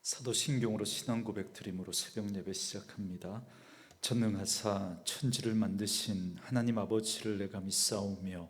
사도신경으로 신앙 고백 드림으로 새벽 예배 시작합니다. 전능하사 천지를 만드신 하나님 아버지를 내가 믿사오며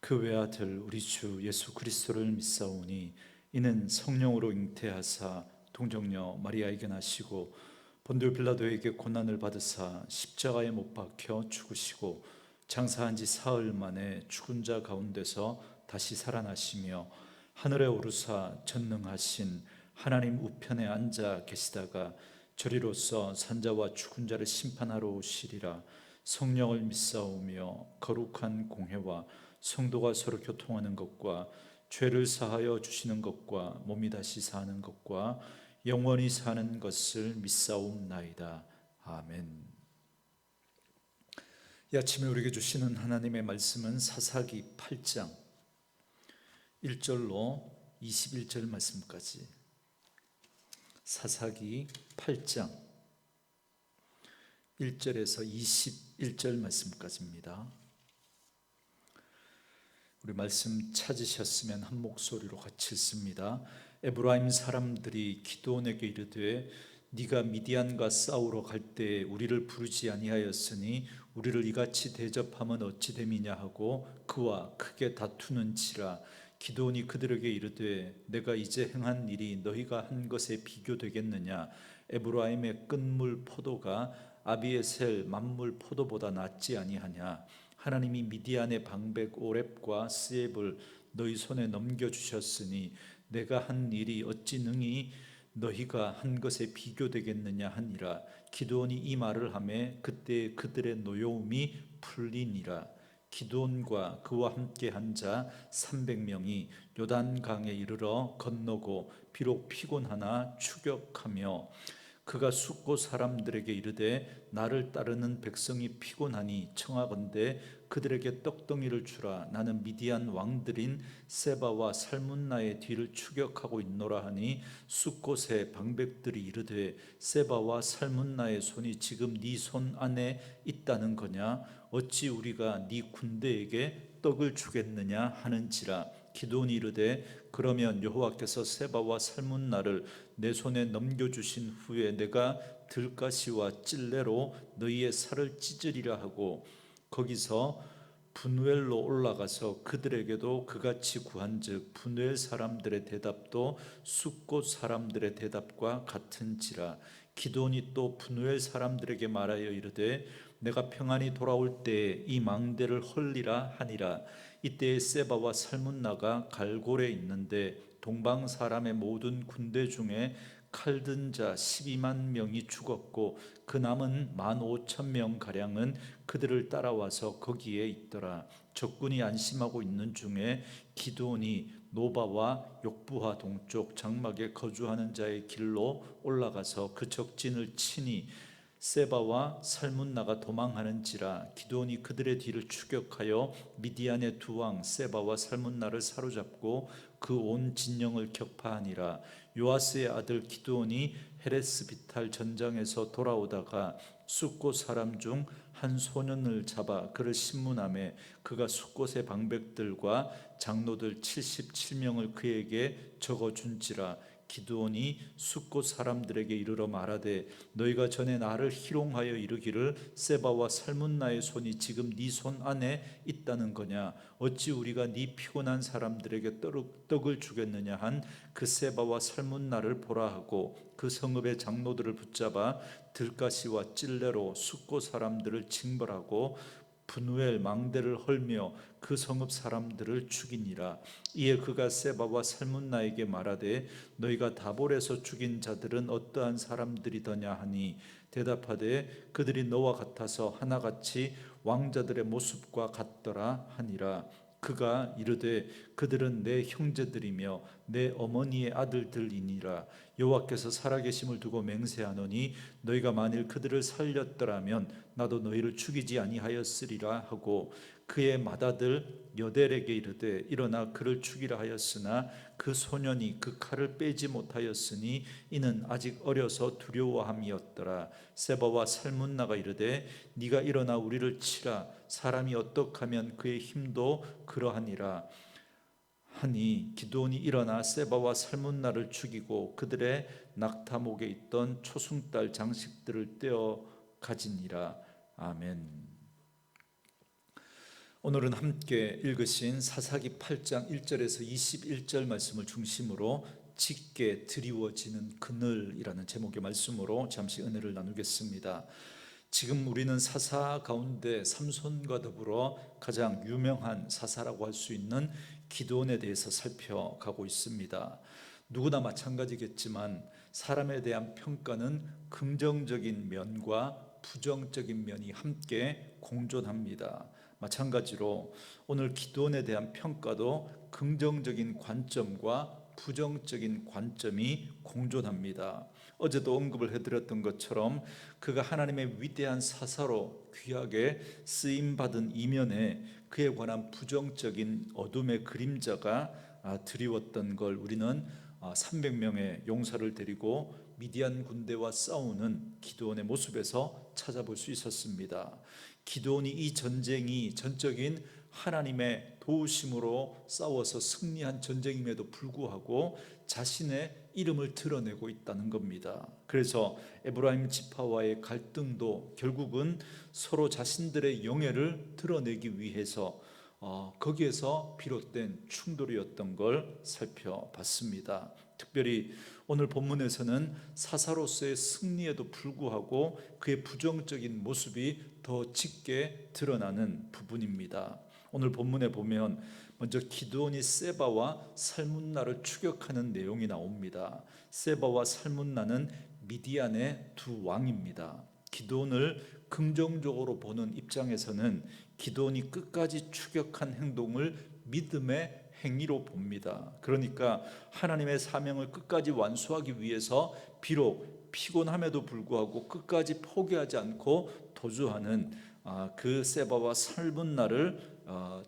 그 외아들 우리 주 예수 그리스도를 믿사오니 이는 성령으로 잉태하사 동정녀 마리아에게 나시고 본디오 빌라도에게 고난을 받으사 십자가에 못 박혀 죽으시고 장사한 지 사흘 만에 죽은 자 가운데서 다시 살아나시며 하늘에 오르사 전능하신 하나님 우편에 앉아 계시다가 저리로서 산자와 죽은 자를 심판하러 오시리라. 성령을 믿사오며 거룩한 공회와 성도가 서로 교통하는 것과 죄를 사하여 주시는 것과 몸이 다시 사는 것과 영원히 사는 것을 믿사옵나이다. 아멘. 이 아침에 우리에게 주시는 하나님의 말씀은 사사기 8장 1절로 21절 말씀까지, 사사기 8장 1절에서 21절 말씀까지입니다. 우리 말씀 찾으셨으면 한 목소리로 같이 읽습니다. 에브라임 사람들이 기드온에게 이르되 네가 미디안과 싸우러 갈 때 우리를 부르지 아니하였으니 우리를 이같이 대접하면 어찌 됨이냐 하고 그와 크게 다투는지라. 기드온이 그들에게 이르되 내가 이제 행한 일이 너희가 한 것에 비교되겠느냐. 에브라임의 끝물 포도가 아비에셀 만물 포도보다 낫지 아니하냐. 하나님이 미디안의 방백 오렙과 스앱을 너희 손에 넘겨주셨으니 내가 한 일이 어찌 능히 너희가 한 것에 비교되겠느냐 하니라. 기드온이 이 말을 하매 그때 그들의 노여움이 풀리니라. 기드온과 그와 함께 한 자 300명이 요단강에 이르러 건너고 비록 피곤하나 추격하며 그가 숫곳 사람들에게 이르되 나를 따르는 백성이 피곤하니 청하건대 그들에게 떡덩이를 주라. 나는 미디안 왕들인 세바와 살문나의 뒤를 추격하고 있노라 하니 숫곳의 방백들이 이르되 세바와 살문나의 손이 지금 네 손 안에 있다는 거냐. 어찌 우리가 네 군대에게 떡을 주겠느냐 하는지라. 기드온이 이르되 그러면 여호와께서 세바와 살문나를 내 손에 넘겨주신 후에 내가 들가시와 찔레로 너희의 살을 찢으리라 하고 거기서 분우엘로 올라가서 그들에게도 그같이 구한즉 분우엘 사람들의 대답도 숫곳 사람들의 대답과 같은지라. 기드온이 또 분우엘 사람들에게 말하여 이르되 내가 평안히 돌아올 때에 이 망대를 헐리라 하니라. 이때에 세바와 살문나가 갈골에 있는데 동방 사람의 모든 군대 중에 칼든 자 12만 명이 죽었고 그 남은 15,000명 가량은 그들을 따라와서 거기에 있더라. 적군이 안심하고 있는 중에 기드온이 노바와 욕부하 동쪽 장막에 거주하는 자의 길로 올라가서 그 적진을 치니 세바와 살문나가 도망하는지라. 기드온이 그들의 뒤를 추격하여 미디안의 두 왕 세바와 살문나를 사로잡고 그 온 진영을 격파하니라. 요아스의 아들 기드온이 헤레스 비탈 전장에서 돌아오다가 숫곳 사람 중 한 소년을 잡아 그를 신문하매 그가 숫곳의 방백들과 장로들 77명을 그에게 적어준지라. 기드온이 숫곳 사람들에게 이르러 말하되 너희가 전에 나를 희롱하여 이르기를 세바와 살문나의 손이 지금 네 손 안에 있다는 거냐. 어찌 우리가 네 피곤한 사람들에게 떡을 주겠느냐 한 그 세바와 살문나를 보라 하고 그 성읍의 장로들을 붙잡아 들가시와 찔레로 숫곳 사람들을 징벌하고 분우엘 망대를 헐며 그 성읍 사람들을 죽이니라. 이에 그가 세바와 살문나에게 말하되 너희가 다볼에서 죽인 자들은 어떠한 사람들이더냐 하니 대답하되 그들이 너와 같아서 하나같이 왕자들의 모습과 같더라 하니라. 그가 이르되 그들은 내 형제들이며 내 어머니의 아들들이니라. 여호와께서 살아계심을 두고 맹세하노니 너희가 만일 그들을 살렸더라면 나도 너희를 죽이지 아니하였으리라 하고 그의 맏아들 여델에게 이르되 일어나 그를 죽이라 하였으나 그 소년이 그 칼을 빼지 못하였으니 이는 아직 어려서 두려워함이었더라. 세바와 살문나가 이르되 네가 일어나 우리를 치라. 사람이 어떡하면 그의 힘도 그러하니라 하니 기드온이 일어나 세바와 살문나를 죽이고 그들의 낙타목에 있던 초승달 장식들을 떼어 가지니라. 아멘. 오늘은 함께 읽으신 사사기 8장 1절에서 21절 말씀을 중심으로 짙게 드리워지는 그늘이라는 제목의 말씀으로 잠시 은혜를 나누겠습니다. 지금 우리는 사사 가운데 삼손과 더불어 가장 유명한 사사라고 할 수 있는 기드온에 대해서 살펴가고 있습니다. 누구나 마찬가지겠지만 사람에 대한 평가는 긍정적인 면과 부정적인 면이 함께 공존합니다. 마찬가지로 오늘 기드온에 대한 평가도 긍정적인 관점과 부정적인 관점이 공존합니다. 어제도 언급을 해드렸던 것처럼 그가 하나님의 위대한 사사로 귀하게 쓰임받은 이면에 그에 관한 부정적인 어둠의 그림자가 드리웠던 걸 우리는 300명의 용사를 데리고 미디안 군대와 싸우는 기드온의 모습에서 찾아볼 수 있었습니다. 기드온이 이 전쟁이 전적인 하나님의 도우심으로 싸워서 승리한 전쟁임에도 불구하고 자신의 이름을 드러내고 있다는 겁니다. 그래서 에브라임 지파와의 갈등도 결국은 서로 자신들의 영예를 드러내기 위해서 거기에서 비롯된 충돌이었던 걸 살펴봤습니다. 특별히 오늘 본문에서는 사사로서의 승리에도 불구하고 그의 부정적인 모습이 더 짙게 드러나는 부분입니다. 오늘 본문에 보면 먼저 기드온이 세바와 살문나를 추격하는 내용이 나옵니다. 세바와 살문나는 미디안의 두 왕입니다. 기드온을 긍정적으로 보는 입장에서는 기드온이 끝까지 추격한 행동을 믿음의 행위로 봅니다. 그러니까 하나님의 사명을 끝까지 완수하기 위해서 비록 피곤함에도 불구하고 끝까지 포기하지 않고 도주하는 그 세바와 살문나를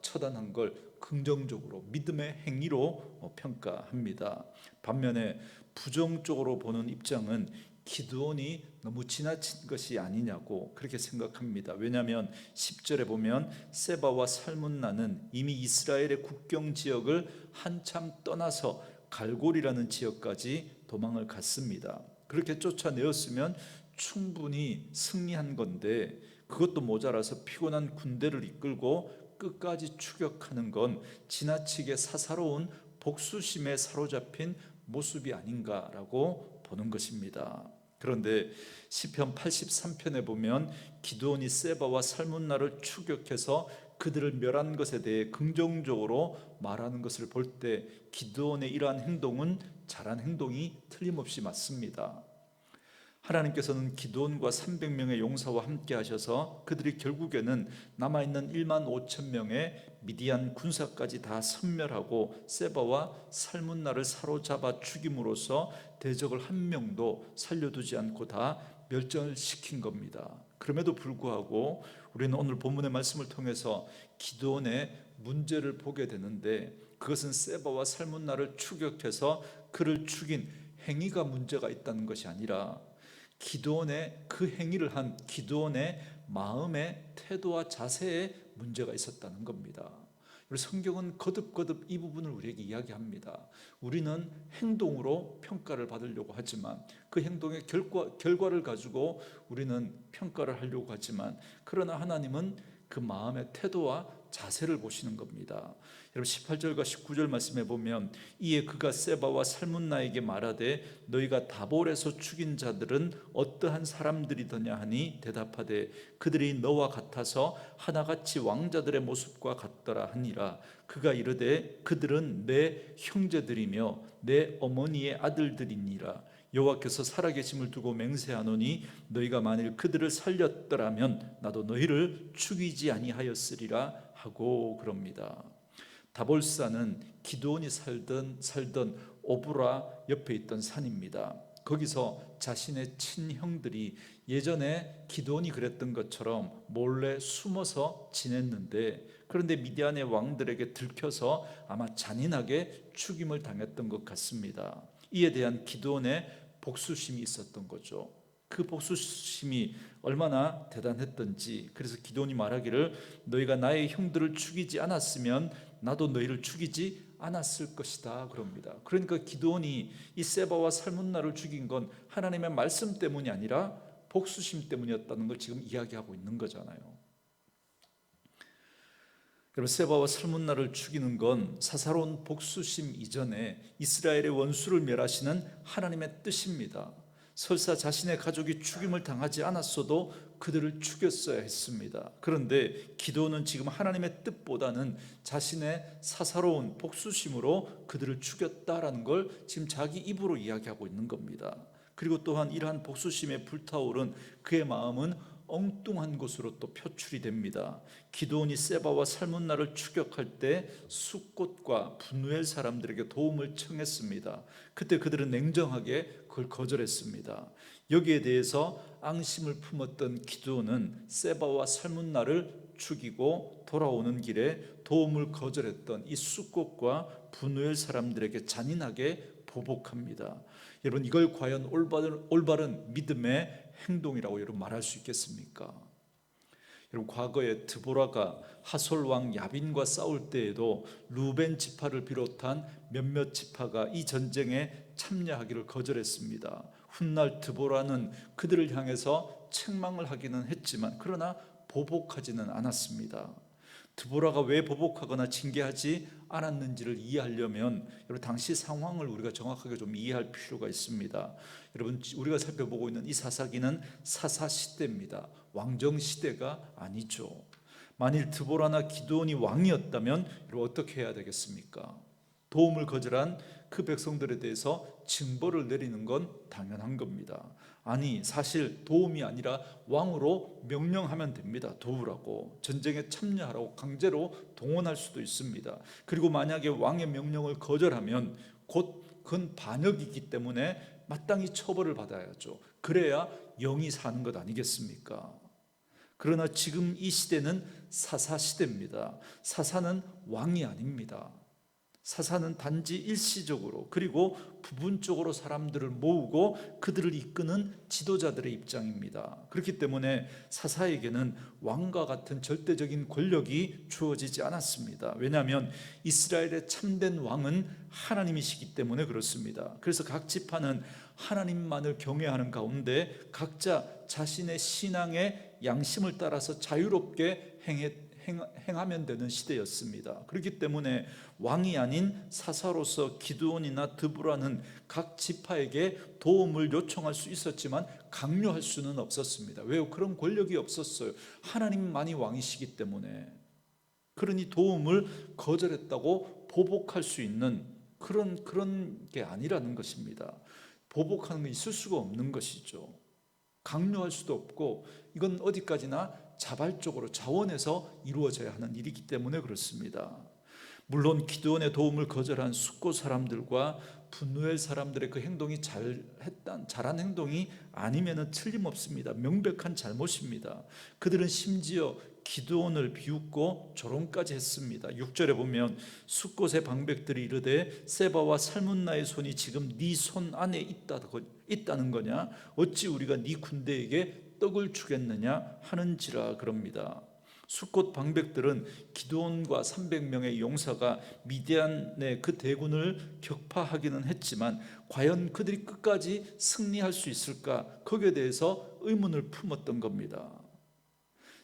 처단한 걸 긍정적으로 믿음의 행위로 평가합니다. 반면에 부정적으로 보는 입장은 기드온이 너무 지나친 것이 아니냐고 그렇게 생각합니다. 왜냐하면 10절에 보면 세바와 살문나는 이미 이스라엘의 국경 지역을 한참 떠나서 갈골이라는 지역까지 도망을 갔습니다. 그렇게 쫓아내었으면 충분히 승리한 건데 그것도 모자라서 피곤한 군대를 이끌고 끝까지 추격하는 건 지나치게 사사로운 복수심에 사로잡힌 모습이 아닌가라고 보는 것입니다. 그런데 시편 83편에 보면 기드온이 세바와 살문나를 추격해서 그들을 멸한 것에 대해 긍정적으로 말하는 것을 볼 때 기드온의 이러한 행동은 잘한 행동이 틀림없이 맞습니다. 하나님께서는 기드온과 300명의 용사와 함께 하셔서 그들이 결국에는 남아있는 1만 5천 명의 미디안 군사까지 다 섬멸하고 세바와 살문나를 사로잡아 죽임으로써 대적을 한 명도 살려두지 않고 다 멸절시킨 겁니다. 그럼에도 불구하고 우리는 오늘 본문의 말씀을 통해서 기드온의 문제를 보게 되는데 그것은 세바와 살문나를 추격해서 그를 죽인 행위가 문제가 있다는 것이 아니라 기드온의 그 행위를 한 기드온의 마음의 태도와 자세에 문제가 있었다는 겁니다. 성경은 거듭거듭 이 부분을 우리에게 이야기합니다. 우리는 행동으로 평가를 받으려고 하지만 그 행동의 결과를 가지고 우리는 평가를 하려고 하지만 그러나 하나님은 그 마음의 태도와 자세를 보시는 겁니다. 여러분 18절과 19절 말씀에 보면 이에 그가 세바와 살문나에게 말하되 너희가 다볼에서 죽인 자들은 어떠한 사람들이더냐 하니 대답하되 그들이 너와 같아서 하나같이 왕자들의 모습과 같더라 하니라. 그가 이르되 그들은 내 형제들이며 내 어머니의 아들들이니라. 여호와께서 살아계심을 두고 맹세하노니 너희가 만일 그들을 살렸더라면 나도 너희를 죽이지 아니하였으리라 하고 그럽니다. 다볼산은 기드온이 살던 오브라 옆에 있던 산입니다. 거기서 자신의 친형들이 예전에 기드온이 그랬던 것처럼 몰래 숨어서 지냈는데 그런데 미디안의 왕들에게 들켜서 아마 잔인하게 죽임을 당했던 것 같습니다. 이에 대한 기드온의 복수심이 있었던 거죠. 그 복수심이 얼마나 대단했던지 그래서 기드온이 말하기를 너희가 나의 형들을 죽이지 않았으면 나도 너희를 죽이지 않았을 것이다 그럽니다. 그러니까 기드온이 이 세바와 살문나를 죽인 건 하나님의 말씀 때문이 아니라 복수심 때문이었다는 걸 지금 이야기하고 있는 거잖아요. 여러분, 세바와 살문나를 죽이는 건 사사로운 복수심 이전에 이스라엘의 원수를 멸하시는 하나님의 뜻입니다. 설사 자신의 가족이 죽임을 당하지 않았어도 그들을 죽였어야 했습니다. 그런데 기드온은 지금 하나님의 뜻보다는 자신의 사사로운 복수심으로 그들을 죽였다라는 걸 지금 자기 입으로 이야기하고 있는 겁니다. 그리고 또한 이러한 복수심에 불타오른 그의 마음은 엉뚱한 곳으로 또 표출이 됩니다. 기드온이 세바와 살문나를 추격할 때 숫곳과 분누엘 사람들에게 도움을 청했습니다. 그때 그들은 냉정하게 그걸 거절했습니다. 여기에 대해서 앙심을 품었던 기드온은 세바와 살문나를 죽이고 돌아오는 길에 도움을 거절했던 이 숫곳과 분누엘 사람들에게 잔인하게 보복합니다. 여러분, 이걸 과연 올바른 믿음의 행동이라고 여러분 말할 수 있겠습니까? 여러분, 과거에 드보라가 하솔 왕 야빈과 싸울 때에도 루벤 지파를 비롯한 몇몇 지파가 이 전쟁에 참여하기를 거절했습니다. 훗날 드보라는 그들을 향해서 책망을 하기는 했지만 그러나 보복하지는 않았습니다. 드보라가 왜 보복하거나 징계하지 않았는지를 이해하려면 여러분, 당시 상황을 우리가 정확하게 좀 이해할 필요가 있습니다. 여러분, 우리가 살펴보고 있는 이 사사기는 사사시대입니다. 왕정시대가 아니죠. 만일 드보라나 기드온이 왕이었다면 여러분, 어떻게 해야 되겠습니까? 도움을 거절한 그 백성들에 대해서 징벌을 내리는 건 당연한 겁니다. 아니, 사실 도움이 아니라 왕으로 명령하면 됩니다. 도우라고, 전쟁에 참여하라고 강제로 동원할 수도 있습니다. 그리고 만약에 왕의 명령을 거절하면 곧 그건 반역이기 때문에 마땅히 처벌을 받아야죠. 그래야 영이 사는 것 아니겠습니까? 그러나 지금 이 시대는 사사시대입니다. 사사는 왕이 아닙니다. 사사는 단지 일시적으로 그리고 부분적으로 사람들을 모으고 그들을 이끄는 지도자들의 입장입니다. 그렇기 때문에 사사에게는 왕과 같은 절대적인 권력이 주어지지 않았습니다. 왜냐하면 이스라엘의 참된 왕은 하나님이시기 때문에 그렇습니다. 그래서 각 지파는 하나님만을 경외하는 가운데 각자 자신의 신앙의 양심을 따라서 자유롭게 행하면 되는 시대였습니다. 그렇기 때문에 왕이 아닌 사사로서 기드온이나 드보라는 각 지파에게 도움을 요청할 수 있었지만 강요할 수는 없었습니다. 왜요? 그런 권력이 없었어요. 하나님만이 왕이시기 때문에. 그러니 도움을 거절했다고 보복할 수 있는 그런 게 아니라는 것입니다. 보복하는 건 있을 수가 없는 것이죠. 강요할 수도 없고 이건 어디까지나 자발적으로 자원해서 이루어져야 하는 일이기 때문에 그렇습니다. 물론 기드온의 도움을 거절한 숫곳 사람들과 분누엘 사람들의 그 행동이 잘한 행동이 아니면 틀림없습니다. 명백한 잘못입니다. 그들은 심지어 기드온을 비웃고 조롱까지 했습니다. 6절에 보면 숫곳의 방백들이 이르되 세바와 살문나의 손이 지금 네 손 안에 있다는 거냐? 어찌 우리가 네 군대에게 떡을 주겠느냐 하는지라 그럽니다. 숫곳 방백들은 기드온과 300명의 용사가 미디안의 그 대군을 격파하기는 했지만 과연 그들이 끝까지 승리할 수 있을까? 거기에 대해서 의문을 품었던 겁니다.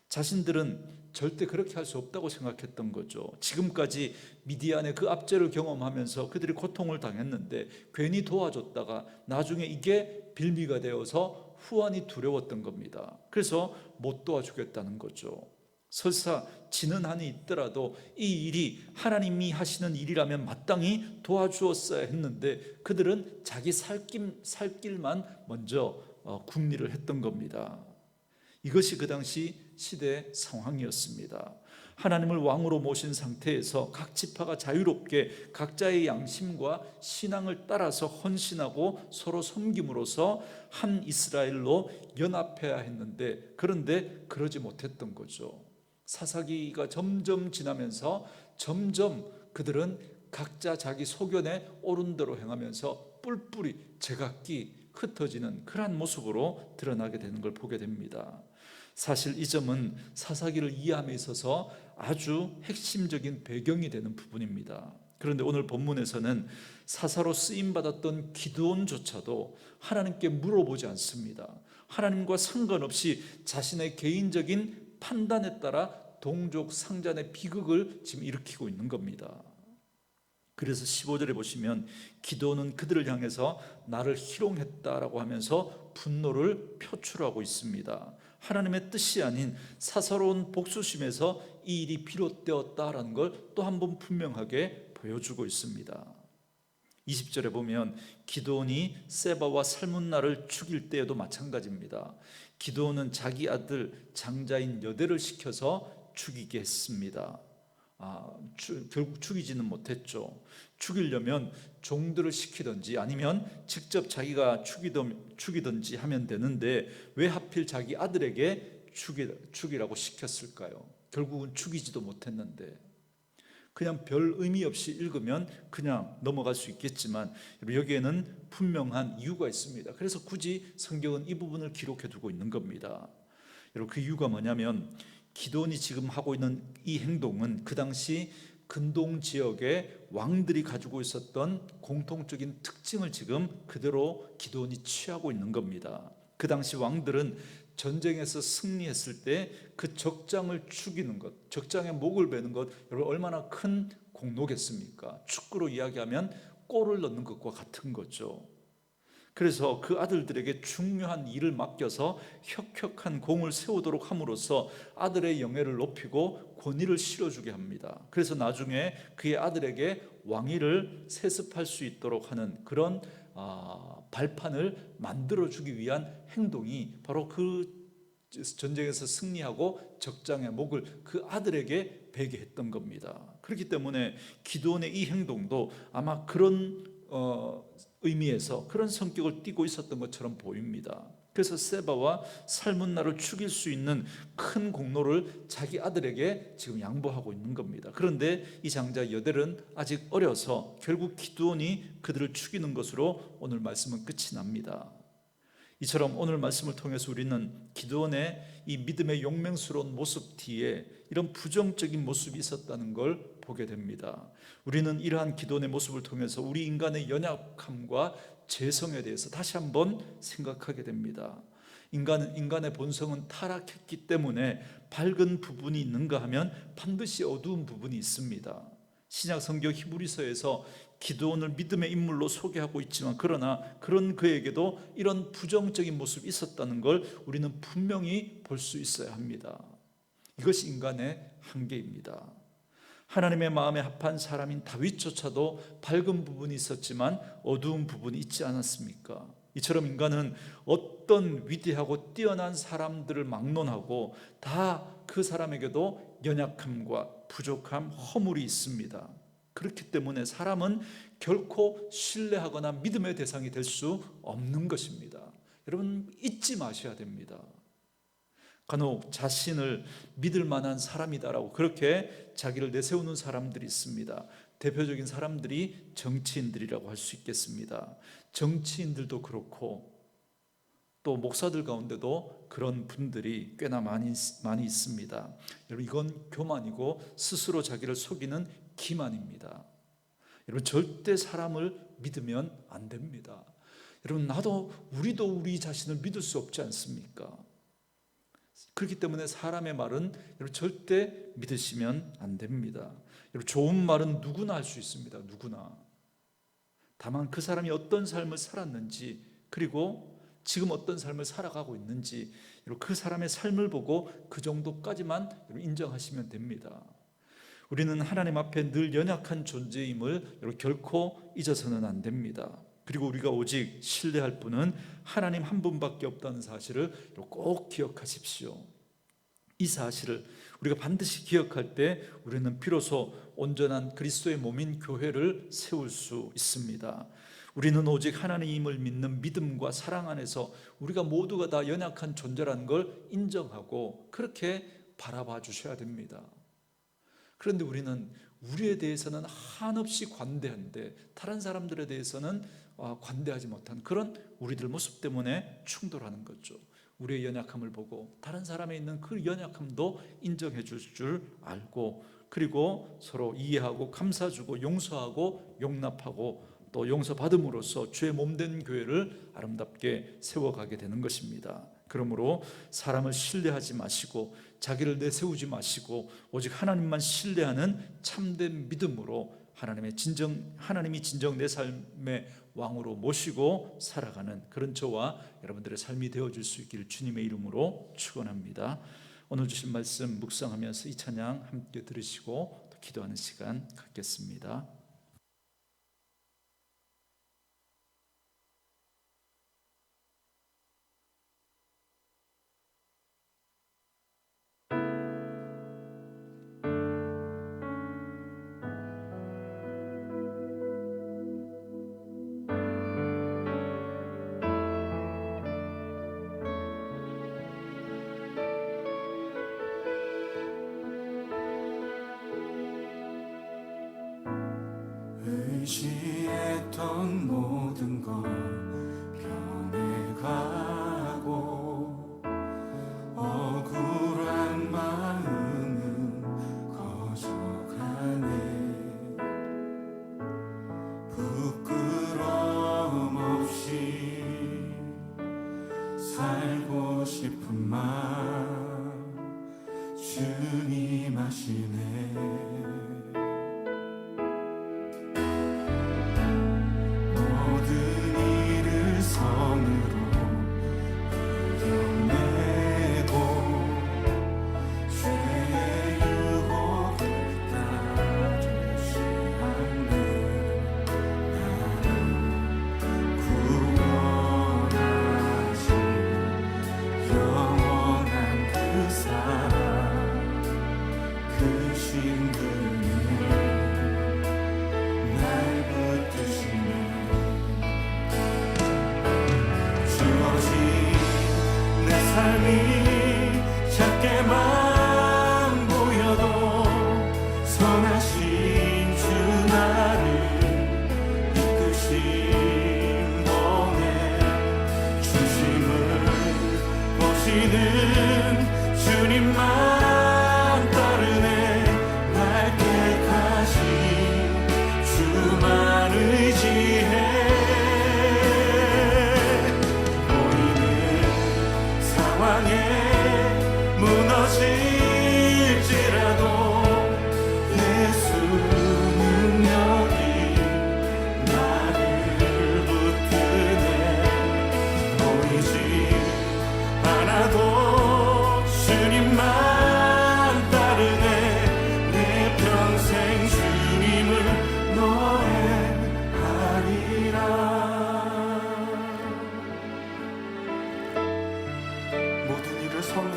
자신들은 절대 그렇게 할 수 없다고 생각했던 거죠. 지금까지 미디안의 그 압제를 경험하면서 그들이 고통을 당했는데 괜히 도와줬다가 나중에 이게 빌미가 되어서 후환이 두려웠던 겁니다. 그래서 못 도와주겠다는 거죠. 설사 지는 한이 있더라도 이 일이 하나님이 하시는 일이라면 마땅히 도와주었어야 했는데 그들은 자기 살 길만 먼저 궁리를 했던 겁니다. 이것이 그 당시 시대 상황이었습니다. 하나님을 왕으로 모신 상태에서 각 지파가 자유롭게 각자의 양심과 신앙을 따라서 헌신하고 서로 섬김으로써 한 이스라엘로 연합해야 했는데 그런데 그러지 못했던 거죠. 사사기가 점점 지나면서 점점 그들은 각자 자기 소견에 옳은 대로 행하면서 뿔뿔이 제각기 흩어지는 그러한 모습으로 드러나게 되는 걸 보게 됩니다. 사실 이 점은 사사기를 이해함에 있어서 아주 핵심적인 배경이 되는 부분입니다. 그런데 오늘 본문에서는 사사로 쓰임받았던 기드온조차도 하나님께 물어보지 않습니다. 하나님과 상관없이 자신의 개인적인 판단에 따라 동족 상잔의 비극을 지금 일으키고 있는 겁니다. 그래서 15절에 보시면 기드온은 그들을 향해서 나를 희롱했다라고 하면서 분노를 표출하고 있습니다. 하나님의 뜻이 아닌 사사로운 복수심에서 이 일이 비롯되었다라는 걸 또 한 번 분명하게 보여주고 있습니다. 20절에 보면 기드온이 세바와 살문나를 죽일 때에도 마찬가지입니다. 기드온은 자기 아들 장자인 여대를 시켜서 죽이게 했습니다. 결국 죽이지는 못했죠. 죽이려면 종들을 시키든지 아니면 직접 자기가 죽이든지 하면 되는데 왜 하필 자기 아들에게 죽이라고 시켰을까요? 결국은 죽이지도 못했는데. 그냥 별 의미 없이 읽으면 그냥 넘어갈 수 있겠지만 여기에는 분명한 이유가 있습니다. 그래서 굳이 성경은 이 부분을 기록해 두고 있는 겁니다. 여러분, 그 이유가 뭐냐면 기드온이 지금 하고 있는 이 행동은 그 당시 근동 지역의 왕들이 가지고 있었던 공통적인 특징을 지금 그대로 기드온이 취하고 있는 겁니다. 그 당시 왕들은 전쟁에서 승리했을 때 그 적장을 죽이는 것, 적장의 목을 베는 것, 여러분 얼마나 큰 공로겠습니까? 축구로 이야기하면 골을 넣는 것과 같은 거죠. 그래서 그 아들들에게 중요한 일을 맡겨서 혁혁한 공을 세우도록 함으로써 아들의 영예를 높이고 권위를 실어주게 합니다. 그래서 나중에 그의 아들에게 왕위를 세습할 수 있도록 하는 그런 발판을 만들어주기 위한 행동이 바로 그 전쟁에서 승리하고 적장의 목을 그 아들에게 베게 했던 겁니다. 그렇기 때문에 기드온의 이 행동도 아마 그런 의미에서 그런 성격을 띠고 있었던 것처럼 보입니다. 그래서 세바와 살문나를 죽일 수 있는 큰 공로를 자기 아들에게 지금 양보하고 있는 겁니다. 그런데 이 장자 여델은 아직 어려서 결국 기드온이 그들을 죽이는 것으로 오늘 말씀은 끝이 납니다. 이처럼 오늘 말씀을 통해서 우리는 기드온의 이 믿음의 용맹스러운 모습 뒤에 이런 부정적인 모습이 있었다는 걸 보게 됩니다. 우리는 이러한 기드온의 모습을 통해서 우리 인간의 연약함과 죄성에 대해서 다시 한번 생각하게 됩니다. 인간의 본성은 타락했기 때문에 밝은 부분이 있는가 하면 반드시 어두운 부분이 있습니다. 신약 성경 히브리서에서 기드온을 믿음의 인물로 소개하고 있지만 그러나 그런 그에게도 이런 부정적인 모습이 있었다는 걸 우리는 분명히 볼 수 있어야 합니다. 이것이 인간의 한계입니다. 하나님의 마음에 합한 사람인 다윗조차도 밝은 부분이 있었지만 어두운 부분이 있지 않았습니까? 이처럼 인간은 어떤 위대하고 뛰어난 사람들을 막론하고 다 그 사람에게도 연약함과 부족함, 허물이 있습니다. 그렇기 때문에 사람은 결코 신뢰하거나 믿음의 대상이 될 수 없는 것입니다. 여러분 잊지 마셔야 됩니다. 간혹 자신을 믿을 만한 사람이다라고 그렇게 자기를 내세우는 사람들이 있습니다. 대표적인 사람들이 정치인들이라고 할 수 있겠습니다. 정치인들도 그렇고 또 목사들 가운데도 그런 분들이 꽤나 많이 있습니다. 여러분 이건 교만이고 스스로 자기를 속이는 기만입니다. 여러분 절대 사람을 믿으면 안 됩니다. 여러분 우리도 우리 자신을 믿을 수 없지 않습니까? 그렇기 때문에 사람의 말은 여러분 절대 믿으시면 안 됩니다. 여러분 좋은 말은 누구나 할 수 있습니다. 누구나. 다만 그 사람이 어떤 삶을 살았는지 그리고 지금 어떤 삶을 살아가고 있는지 그 사람의 삶을 보고 그 정도까지만 인정하시면 됩니다. 우리는 하나님 앞에 늘 연약한 존재임을 결코 잊어서는 안 됩니다. 그리고 우리가 오직 신뢰할 분은 하나님 한 분밖에 없다는 사실을 꼭 기억하십시오. 이 사실을 우리가 반드시 기억할 때 우리는 비로소 온전한 그리스도의 몸인 교회를 세울 수 있습니다. 우리는 오직 하나님을 믿는 믿음과 사랑 안에서 우리가 모두가 다 연약한 존재라는 걸 인정하고 그렇게 바라봐 주셔야 됩니다. 그런데 우리는 우리에 대해서는 한없이 관대한데 다른 사람들에 대해서는 관대하지 못한 그런 우리들 모습 때문에 충돌하는 거죠. 우리의 연약함을 보고 다른 사람에 있는 그 연약함도 인정해 줄 알고 그리고 서로 이해하고 감사주고 용서하고 용납하고 또 용서받음으로써 주의 몸된 교회를 아름답게 세워가게 되는 것입니다. 그러므로 사람을 신뢰하지 마시고 자기를 내세우지 마시고 오직 하나님만 신뢰하는 참된 믿음으로 하나님이 진정 내 삶의 왕으로 모시고 살아가는 그런 저와 여러분들의 삶이 되어줄 수 있기를 주님의 이름으로 축원합니다. 오늘 주신 말씀 묵상하면서 이 찬양 함께 들으시고 또 기도하는 시간 갖겠습니다. 의지했던 모든 것 변해가고 억울한 마음은 커져가네. 부끄러움 없이 살고 싶은 마음 주님 아시네. 작게만 보여도 선하신 주 나를 이끄신 몸에 중심을 보시는 주님만 따르네. 날 택하신 주만 의지해. 보이는 상황에 무너질지라도 예수 능력이 나를 붙드네. 보이지 않아도 주님만 따르네. 내 평생 주님을 노래하리라. 모든 일을 선으로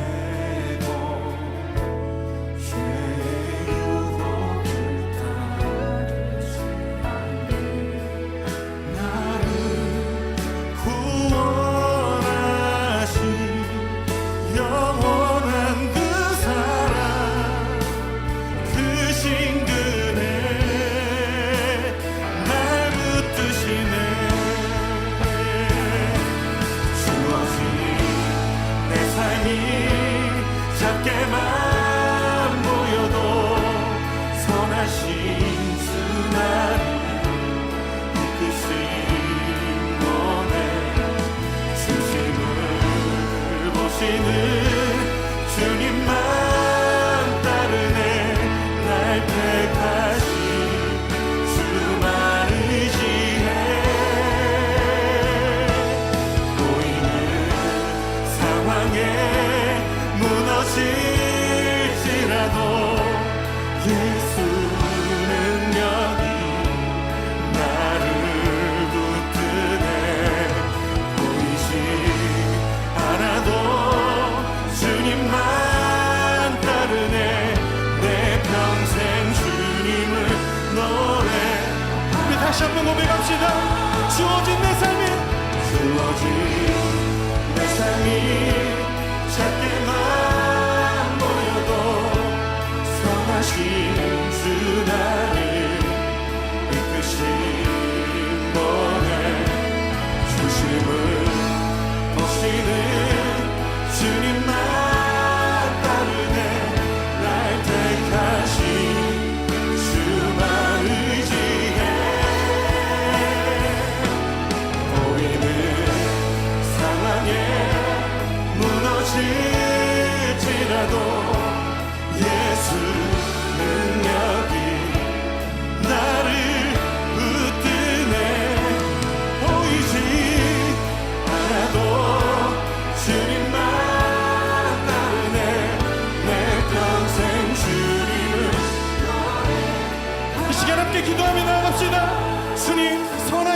이겨내고 죄의 유혹을 따르지 않네. 나를 구원하신 영원한 그 사랑 그 신들에 날 붙드시네. 작게만 보여도 선하신 주 나를 이끄신 몸에 중심을 보시는 주님만 따르네. 날 택하신 주만 의지해. 보이는 상황에 무너질지라도 예수 능력이 나를 붙드네. 보이지 않아도 주님만 따르네. 내 평생 주님을 노래. 우리 다시 한번 고백합시다. 주어진 내 삶이 작게만 보여도 선하신 주 나를 이끄신 몸에 중심을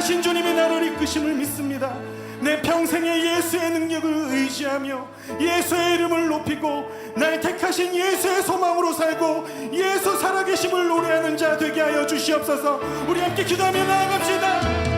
살아계신 주님이 나를 이끄심을 믿습니다. 내 평생에 예수의 능력을 의지하며 예수의 이름을 높이고 날 택하신 예수의 소망으로 살고 예수 살아계심을 노래하는 자 되게 하여 주시옵소서. 우리 함께 기도하며 나아갑시다.